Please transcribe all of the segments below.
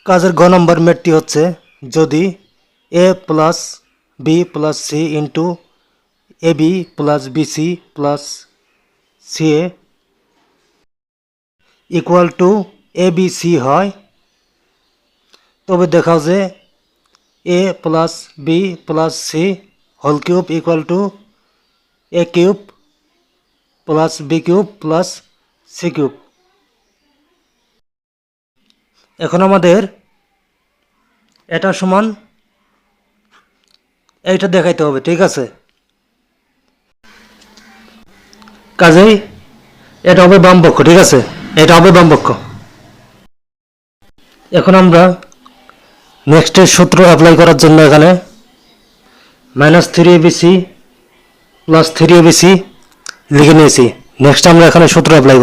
কাজের গ নম্বর ম্যাথটি হচ্ছে যদি a plus b plus c into a b plus b c plus c a equal to a b c হয়, তবে দেখাও যে a plus b plus c whole cube equal to a cube plus b cube plus c cube. এখন আমাদের এটা সমান এইটা দেখাইতে হবে, ঠিক আছে? কাজেই এটা হবে বামপক্ষ, ঠিক আছে? এটা হবে বামপক্ষ। এখন আমরা নেক্সটের সূত্র অ্যাপ্লাই করার জন্য এখানে minus three ABC plus three ABC লিখে নিয়েছি। নেক্সট আমরা এখানে সূত্র অ্যাপ্লাই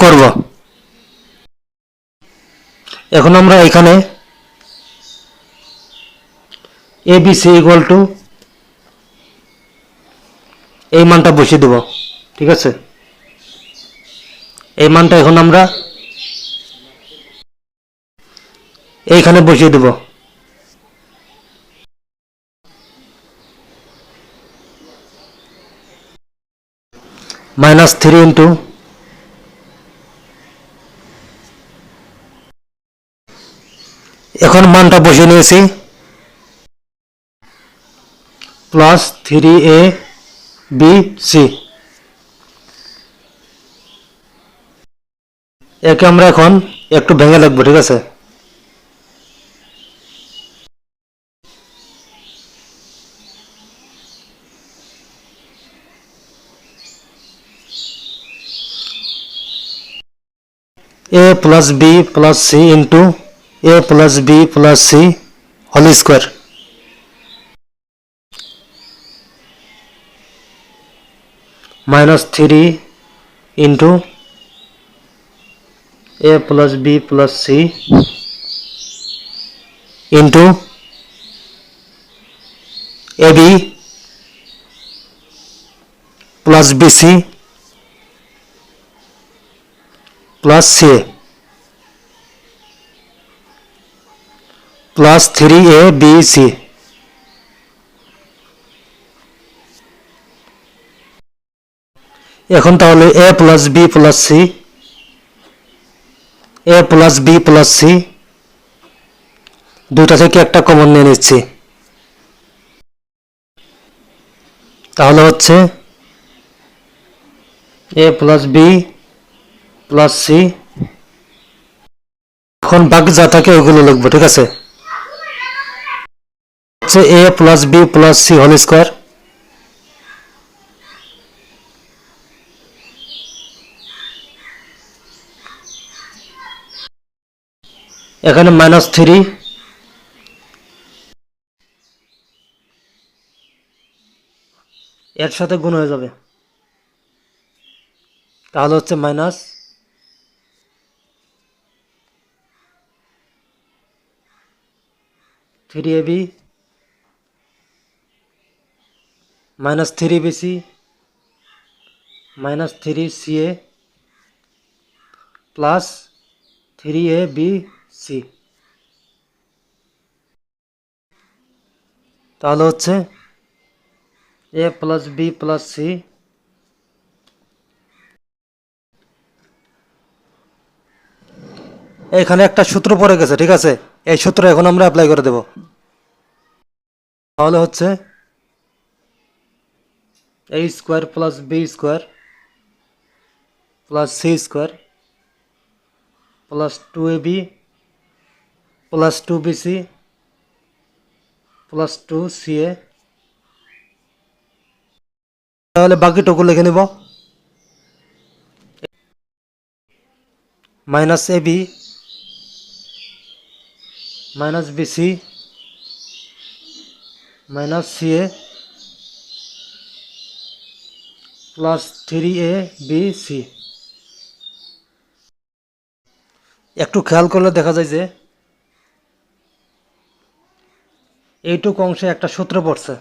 করব। এখন আমরা এখানে এবিসি ইকুয়াল টু এই মানটা বসিয়ে দেব, ঠিক আছে? এই মানটা এখন আমরা এইখানে বসিয়ে দেব। মাইনাস থ্রি ইন্টু এখন মানটা বসিয়ে নিয়েছি plus three a b c. একে আমরা এখন একটু ভেঙে লিখবো, ঠিক আছে? A plus b plus c into a plus b plus c whole square minus three into a plus b plus c into a b plus b c plus c plus three a b c. এখন তাহলে a plus b plus c দুইটা থেকে একটা common নিয়ে নিচ্ছি, তাহলে হচ্ছে a plus b plus C. এখন বাকি যা থাকে ওগুলো লিখবো, ঠিক আছে? হচ্ছে a plus b plus c whole square এখানে মাইনাস থ্রি এর সাথে গুণ হয়ে যাবে, তাহলে হচ্ছে minus three a b minus three b c minus three c a plus three a b c. তাহলে হচ্ছে a plus b plus c এখানে একটা সূত্র পড়ে গেছে, ঠিক আছে? এই সূত্র এখন আমরা অ্যাপ্লাই করে দেব। তাহলে হচ্ছে a square plus b square plus c square plus two a b plus two b c plus two c a. তাহলে বাকিটুকু লিখে নেব minus a b minus b c minus c a plus three a b c. একটু খেয়াল করলে দেখা যায় যে এইটুকু অংশে একটা সূত্র পড়ছে,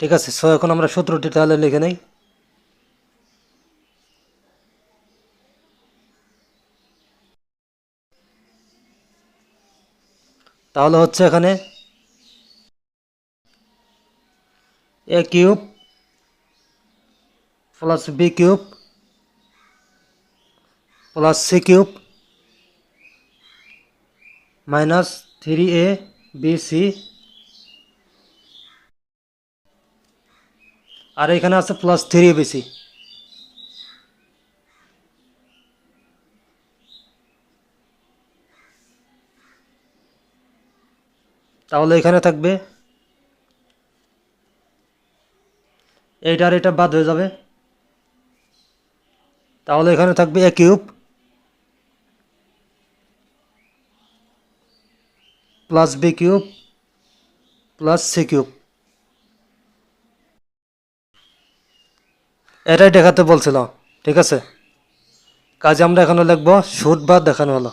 ঠিক আছে? সো এখন আমরা সূত্রটি তাহলে লিখে নেই। তাহলে হচ্ছে এখানে a cube plus b cube plus c cube minus 3a b c, আর এখানে আছে প্লাস 3abc। তাহলে এখানে থাকবে এইটা আর এটা বাদ হয়ে যাবে, তাহলে এখানে থাকবে a cube plus b cube plus c cube. এটাই দেখাতে বলছিল, ঠিক আছে। কাজে আমরা এখানে লিখব শুট বা দেখানো হলো।